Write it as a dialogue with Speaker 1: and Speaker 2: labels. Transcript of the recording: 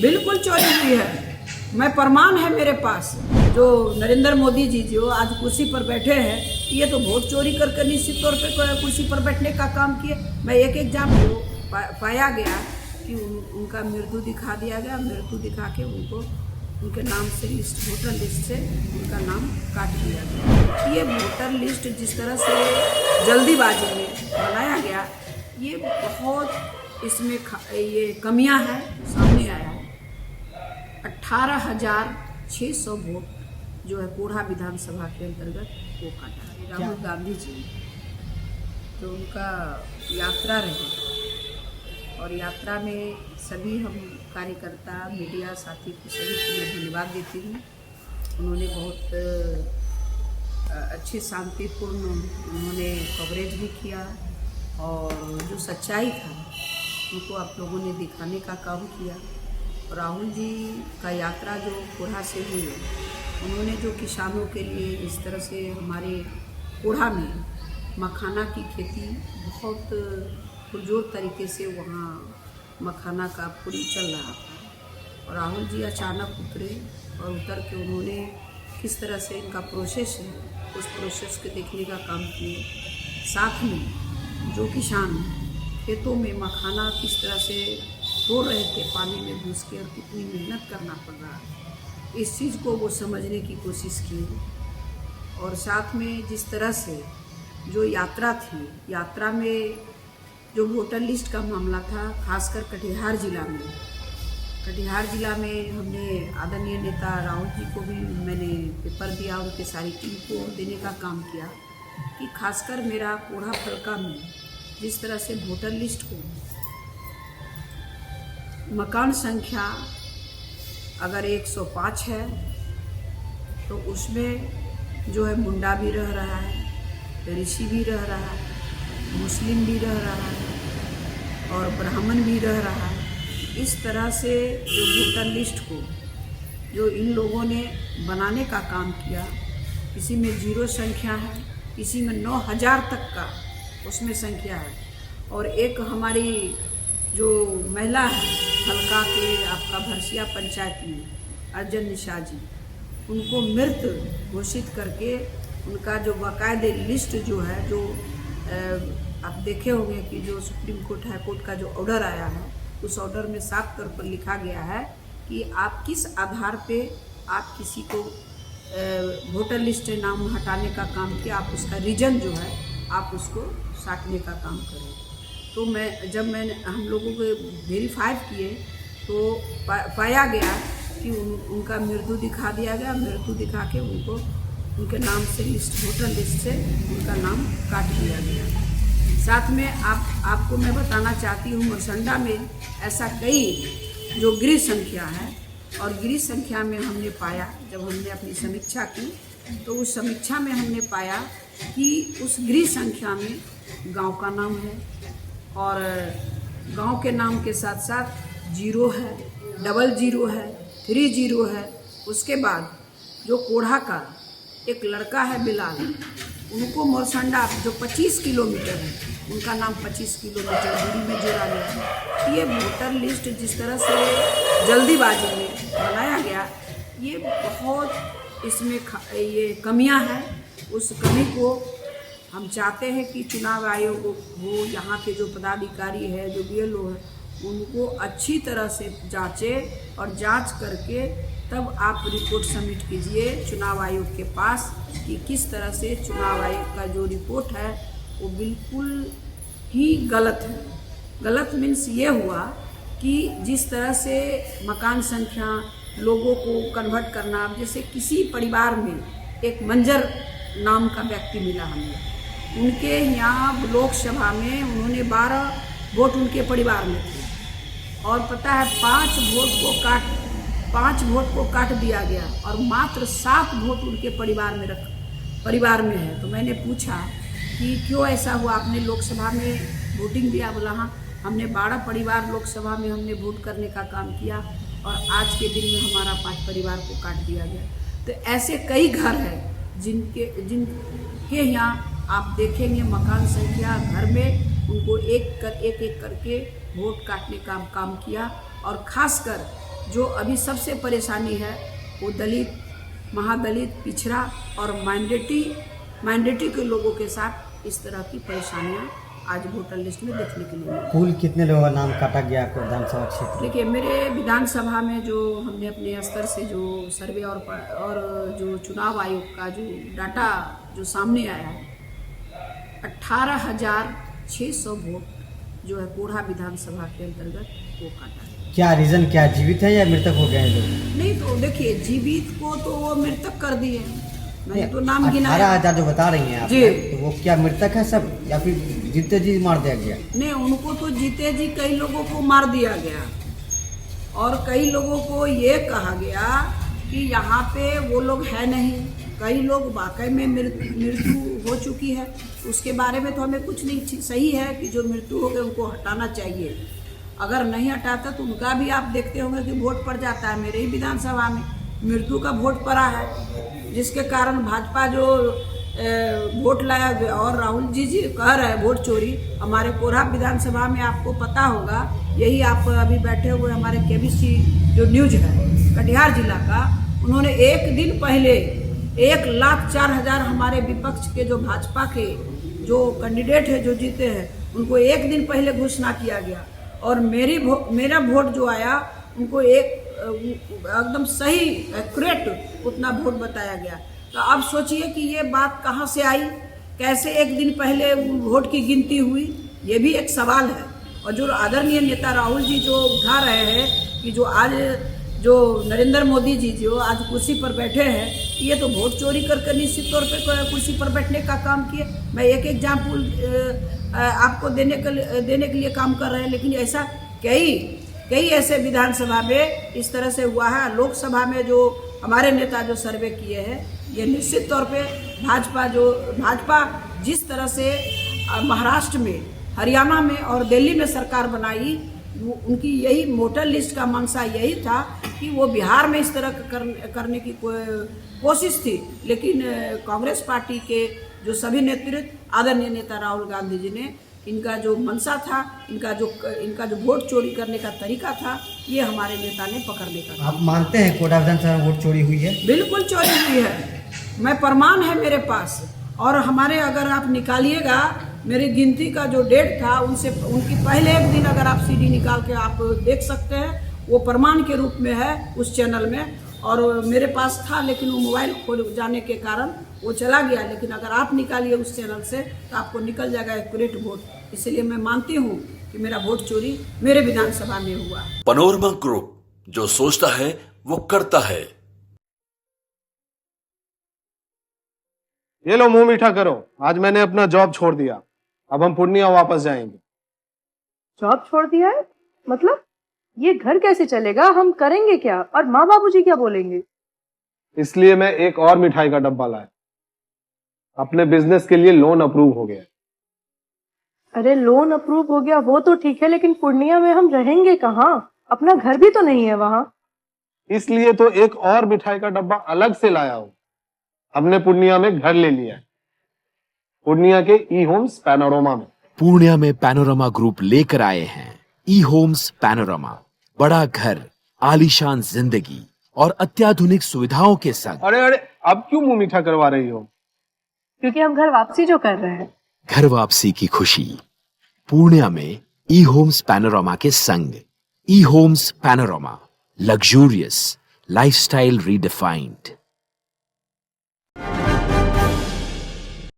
Speaker 1: बिल्कुल चोरी हुई है। मैं प्रमाण है मेरे पास। जो नरेंद्र मोदी जी जो आज कुर्सी पर बैठे हैं, ये तो वोट चोरी करके निश्चित तौर पे कुर्सी पर बैठने का काम किए। मैं एक एग्जाम पाया गया कि उनका मृत्यु दिखा दिया गया। मृत्यु दिखा के उनको उनके नाम से लिस्ट, वोटर लिस्ट से उनका नाम काट दिया गया। ये वोटर लिस्ट जिस तरह से जल्दीबाजी में बनाया गया, ये बहुत इसमें ये कमियां हैं, सामने आया है। 18,600 वोट जो है कोढ़ा विधानसभा के अंतर्गत वो काटा। राहुल गांधी जी तो उनका यात्रा रही और यात्रा में सभी हम कार्यकर्ता, मीडिया साथी को सभी को मैं धन्यवाद देती हूँ। उन्होंने बहुत अच्छे शांतिपूर्ण उन्होंने कवरेज भी किया और जो सच्चाई था उनको आप लोगों ने दिखाने का काम किया। राहुल जी का यात्रा जो कोढ़ा से हुई, उन्होंने जो किसानों के लिए इस तरह से हमारे कोढ़ा में मखाना की खेती बहुत पुरजोर तरीके से वहाँ मखाना का पूरी चल रहा था और राहुल जी अचानक उतरे और उतर के उन्होंने किस तरह से इनका प्रोसेस है उस प्रोसेस के देखने का काम किए। साथ में जो किसान खेतों में मखाना किस तरह से तोड़ रहे थे पानी में घुस के और कितनी मेहनत करना पड़ रहा है, इस चीज़ को वो समझने की कोशिश की। और साथ में जिस तरह से जो यात्रा थी, यात्रा में जो वोटर लिस्ट का मामला था, खासकर कटिहार जिला में हमने आदरणीय नेता राहुल जी को भी मैंने पेपर दिया, उनके सारी टीम को देने का काम किया कि खासकर मेरा कोढ़ा फलका में जिस तरह से वोटर लिस्ट को मकान संख्या अगर 105 है तो उसमें जो है मुंडा भी रह रहा है, ऋषि भी रह रहा है, मुस्लिम भी रह रहा है और ब्राह्मण भी रह रहा है। इस तरह से जो वोटर लिस्ट को जो इन लोगों ने बनाने का काम किया, किसी में 0 संख्या है, किसी में 9,000 तक का उसमें संख्या है। और एक हमारी जो महिला है हल्का के आपका भरसिया पंचायत में अर्जन निशा जी, उनको मृत घोषित करके उनका जो बाकायदे लिस्ट जो है, जो आप देखे होंगे कि जो सुप्रीम कोर्ट हाई कोर्ट का जो ऑर्डर आया है, उस ऑर्डर में साफ तौर पर लिखा गया है कि आप किस आधार पे आप किसी को वोटर लिस्ट से नाम हटाने का काम किया, आप उसका रीजन जो है आप उसको साटने का काम करें। तो मैंने हम लोगों को वेरीफाई किए तो पाया गया कि उनका मृत्यु दिखा दिया गया। मृत्यु दिखा के उनको उनके नाम से लिस्ट, वोटर लिस्ट से उनका नाम काट दिया गया। साथ में आपको मैं बताना चाहती हूँ, मरसंडा में ऐसा कई जो गृह संख्या है और गृह संख्या में हमने पाया, जब हमने अपनी समीक्षा की तो उस समीक्षा में हमने पाया कि उस गृह संख्या में गांव का नाम है और गांव के नाम के साथ साथ 0 है, 00 है, 30 है। उसके बाद जो कोढ़ा का एक लड़का है बिलाल, उनको मोरसंडा जो 25 किलोमीटर है, उनका नाम 25 किलोमीटर दूरी में जोड़ा गया है। ये वोटर लिस्ट जिस तरह से जल्दीबाजी में बनाया गया, ये बहुत इसमें ये कमियां हैं। उस कमी को हम चाहते हैं कि चुनाव आयोग वो यहाँ के जो पदाधिकारी है, जो BLO है, उनको अच्छी तरह से जांचे और जांच करके तब आप रिपोर्ट सबमिट कीजिए चुनाव आयोग के पास कि किस तरह से चुनाव आयोग का जो रिपोर्ट है वो बिल्कुल ही गलत है। गलत मीन्स ये हुआ कि जिस तरह से मकान संख्या लोगों को कन्वर्ट करना, जैसे किसी परिवार में एक मंजर नाम का व्यक्ति मिला हमें, उनके यहाँ लोकसभा में उन्होंने 12 वोट उनके परिवार में थे और पता है 5 वोट को काट दिया गया और मात्र 7 वोट उनके परिवार में है। तो मैंने पूछा कि क्यों ऐसा हुआ, आपने लोकसभा में वोटिंग दिया? बोला हाँ, हमने 12 परिवार लोकसभा में हमने वोट करने का काम किया और आज के दिन में हमारा 5 परिवार को काट दिया गया। तो ऐसे कई घर हैं जिनके यहाँ आप देखेंगे मकान संख्या घर में उनको एक एक करके वोट काटने का काम किया और खासकर जो अभी सबसे परेशानी है वो दलित, महादलित, पिछड़ा और माइनॉरिटी के लोगों के साथ इस तरह की परेशानियां आज वोटर लिस्ट में देखने के लिए मिली।
Speaker 2: कुल कितने लोगों का नाम काटा गया आपको विधानसभा क्षेत्र?
Speaker 1: देखिए, मेरे विधानसभा में जो हमने अपने स्तर से जो सर्वे और जो चुनाव आयोग का जो डाटा जो सामने आया है, 18,600 वोट जो है कोढ़ा विधानसभा के अंतर्गत वो काटा है।
Speaker 2: क्या रीजन, क्या जीवित है या मृतक हो गए हैं लोग?
Speaker 1: नहीं, तो देखिए, जीवित को तो वो मृतक कर दिए, मैंने तो नाम गिना।
Speaker 2: 18,000 जो बता रही हैं आप,
Speaker 1: जी,
Speaker 2: तो वो क्या मृतक है सब या फिर जीते जी मार दिया गया?
Speaker 1: नहीं, उनको तो जीते जी कई लोगों को मार दिया गया और कई लोगों को ये कहा गया कि यहाँ पे वो लोग है नहीं। कई लोग वाकई में मृत्यु हो चुकी है, उसके बारे में तो हमें कुछ नहीं। सही है कि जो मृत्यु हो गए उनको हटाना चाहिए, अगर नहीं हटाता तो उनका भी आप देखते होंगे कि वोट पड़ जाता है। मेरे ही विधानसभा में मृत्यु का वोट पड़ा है, जिसके कारण भाजपा जो वोट लाया और राहुल जी कह रहे हैं वोट चोरी। हमारे कोढ़ा विधानसभा में आपको पता होगा, यही आप अभी बैठे हुए हमारे केबीसी जो न्यूज है कटिहार जिला का, उन्होंने एक दिन पहले 1,04,000 हमारे विपक्ष के जो भाजपा के जो कैंडिडेट है जो जीते हैं उनको एक दिन पहले घोषणा किया गया और मेरा वोट जो आया उनको एकदम सही एक्यूरेट उतना वोट बताया गया। तो अब सोचिए कि ये बात कहाँ से आई, कैसे एक दिन पहले वोट की गिनती हुई, ये भी एक सवाल है। और जो आदरणीय नेता राहुल जी जो उठा रहे हैं कि जो आज जो नरेंद्र मोदी जी जो आज कुर्सी पर बैठे हैं, ये तो वोट चोरी करके निश्चित तौर पे कुर्सी पर बैठने का काम किए। मैं एक एग्जाम्पल आपको देने के लिए काम कर रहे हैं, लेकिन ऐसा कई ऐसे विधानसभा में इस तरह से हुआ है। लोकसभा में जो हमारे नेता जो सर्वे किए हैं, ये निश्चित तौर पे भाजपा जिस तरह से महाराष्ट्र में, हरियाणा में और दिल्ली में सरकार बनाई, उनकी यही वोटर लिस्ट का मंशा यही था कि वो बिहार में इस तरह करने की कोशिश थी। लेकिन कांग्रेस पार्टी के जो सभी नेतृत्व आदरणीय नेता राहुल गांधी जी ने, इनका जो मंशा था, इनका जो वोट चोरी करने का तरीका था, ये हमारे नेता ने पकड़ने का।
Speaker 2: आप मानते हैं कोढ़ा विधानसभा में वोट चोरी हुई है?
Speaker 1: बिल्कुल चोरी हुई है, मैं प्रमाण है मेरे पास। और हमारे अगर आप निकालिएगा मेरी गिनती का जो डेट था, उनकी पहले एक दिन अगर आप सीडी निकाल के आप देख सकते हैं, वो प्रमाण के रूप में है उस चैनल में। और मेरे पास था, लेकिन वो मोबाइल खो जाने के कारण वो चला गया। लेकिन अगर आप निकालिए उस चैनल से तो आपको निकल जाएगा एक्यूरेट वोट। इसलिए मैं मानती हूँ कि मेरा वोट चोरी मेरे विधानसभा में हुआ।
Speaker 3: पैनोरमा ग्रुप, जो सोचता है वो करता है।
Speaker 4: ये लो, मुंह मीठा करो, आज मैंने अपना जॉब छोड़ दिया, अब हम पूर्णिया वापस जाएंगे।
Speaker 5: जॉब छोड़ दिया है? मतलब ये घर कैसे चलेगा, हम करेंगे क्या और माँ बाबूजी क्या बोलेंगे?
Speaker 4: इसलिए मैं एक और मिठाई का डब्बा लाया, अपने बिजनेस के लिए लोन अप्रूव हो गया।
Speaker 5: अरे लोन अप्रूव हो गया वो तो ठीक है, लेकिन पूर्णिया में हम रहेंगे कहाँ? अपना घर भी तो नहीं है वहाँ।
Speaker 4: इसलिए तो एक और मिठाई का डब्बा अलग से लाया हूँ। हमने पूर्णिया में घर ले लिया है, पूर्णिया के ई होम्स पैनोरमा में।
Speaker 6: पूर्णिया में पैनोरमा ग्रुप लेकर आए हैं ई होम्स पैनोरमा। बड़ा घर, आलीशान जिंदगी और अत्याधुनिक सुविधाओं के संग।
Speaker 4: अरे अब क्यों मुंह मीठा करवा रही हो?
Speaker 5: क्योंकि हम घर वापसी जो कर रहे हैं।
Speaker 6: घर वापसी की खुशी पूर्णिया में ई होम्स पैनोरमा के संग। E homes panorama, luxurious lifestyle redefined.